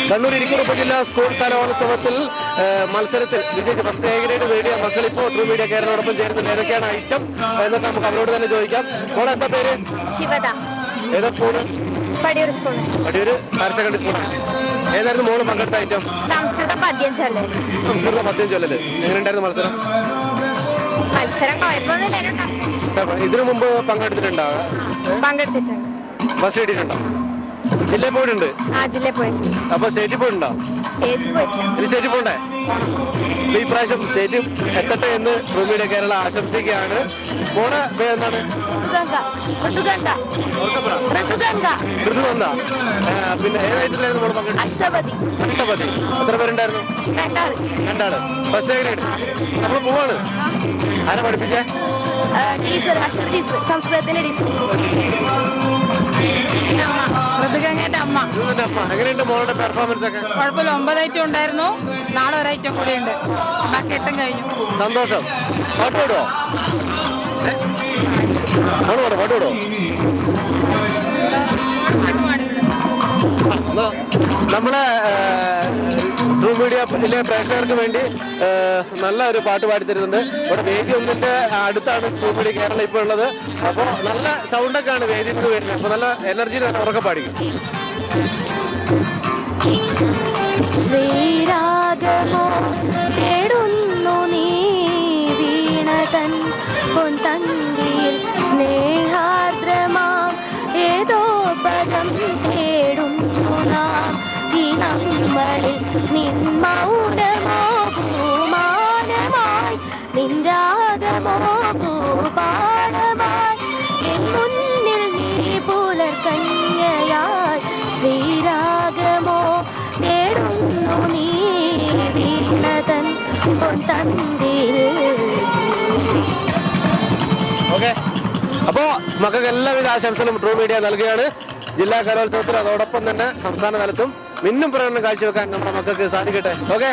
കണ്ണൂർ ഇരിക്കൂർ ഉപജില്ലാ സ്കൂൾ കലോത്സവത്തിൽ മത്സരത്തിൽ വിജയിച്ച് ഫസ്റ്റ് എ ഗ്രേഡ് നേടിയ മക്കൾ ഇപ്പോൾ ട്രൂ മീഡിയ കേരളോടൊപ്പം ചേരുന്നുണ്ട്. ഏതൊക്കെയാണ് ഐറ്റം എന്നൊക്കെ നമുക്ക് അവരോട് തന്നെ ചോദിക്കാം. മോളെ എന്താ പേര്? ശിവദ. ഏതാ school? Padiyoor school. Padiyoor higher secondary സ്കൂളാണ്. ഏതായിരുന്നു മോള് പങ്കെടുത്ത ഐറ്റം? സംസ്കൃത പദ്യം ചൊല്ലൽ. സംസ്കൃത പദ്യം ചൊല്ലല്. എങ്ങനെയുണ്ടായിരുന്നു മത്സരം? മത്സരം കുഴപ്പമൊന്നുമില്ല. ഇതിനു മുമ്പ് പങ്കെടുത്തിട്ടുണ്ടാവുക? പങ്കെടുത്തിട്ടുണ്ട്. ഫസ്റ്റ് നേടിയിട്ടുണ്ടോ? ജില്ലയിൽ പോയിട്ടുണ്ട്. ജില്ലയിൽ പോയിട്ടുണ്ട്. അപ്പൊ സ്റ്റേറ്റിൽ പോയിട്ടുണ്ടോ? സ്റ്റേറ്റിൽ പോയിട്ടില്ല. ഇനി സ്റ്റേറ്റിൽ പോണ്ടേ? ഈ പ്രാവശ്യം സ്റ്റേറ്റ് എത്തട്ടെ എന്ന് ട്രൂ മീഡിയ കേരള ആശംസിക്കുകയാണ്. മോളെ പേരെന്താണ്? ഋതുനന്ദ. പിന്നെ ഏതായിട്ടായിരുന്നു മോള് പങ്കെടുത്തത്? അഷ്ടപതി. അഷ്ടപതി. എത്ര പേരുണ്ടായിരുന്നു? രണ്ടാള്. First A grade. നമ്മൾ പോവാണ്. ആരാ പഠിപ്പിച്ചേ? ടീച്ചർ ടീച്ചർ, സംസ്കൃതത്തിന്റെ ടീച്ചർ. ഋതുഗംഗന്റെ അമ്മ. എങ്ങനെയുണ്ട് മോളുടെ പെർഫോമൻസ് ഒക്കെ? കുഴപ്പമില്ല. 9 ഐറ്റം ഉണ്ടായിരുന്നു. നാളെ ഒരു ഐറ്റം കൂടി ഉണ്ട്. ബാക്കി 8 കഴിഞ്ഞു. സന്തോഷം. പാട്ട് പാടുവോ? പാട്ട് പാടുവോ? നമ്മളെ ട്രൂ മീഡിയയിലെ പ്രേക്ഷകർക്ക് വേണ്ടി നല്ല ഒരു പാട്ട് പാടിത്തരുന്നുണ്ട്. ഇവിടെ വേദി ഒന്നിന്റെ അടുത്താണ് ട്രൂ മീഡിയ കേരള ഇപ്പോൾ ഉള്ളത്. അപ്പോൾ നല്ല സൗണ്ടൊക്കെ ആണ് വേദിയിൽ നിന്ന് വരുന്നത്. അപ്പോൾ നല്ല എനർജിയിൽ തന്നെ ഉറക്കെ പാടിക്കും. ശ്രീരാഗമോ തേടുന്നു നീ വീണതൻ പൊൻതന്തിയിൽ സ്നേഹാർദ്രമാം ഏതോ പദം തേടുന്നു നാം ഈ നമ്മളിൽ നിൻ മൗനമോ പൂമാനമായി നിൻരാഗമോ പൂപാടമായി എൻ മുന്നിൽ നീ പുലർകന്യയായി ശ്രീരാഗമോ തേടുന്നു നീ വീണതൻ പൊൻതന്തിയിൽ. ഓക്കെ, അപ്പോ മക്കൾക്ക് എല്ലാവിധ ആശംസകളും ട്രൂ മീഡിയ നൽകുകയാണ്. ജില്ലാ കലോത്സവത്തിൽ അതോടൊപ്പം തന്നെ സംസ്ഥാന തലത്തും മിന്നും പ്രകടനം കാഴ്ചവെക്കാൻ നമ്മുടെ മക്കൾക്ക് സാധിക്കട്ടെ. ഓക്കെ.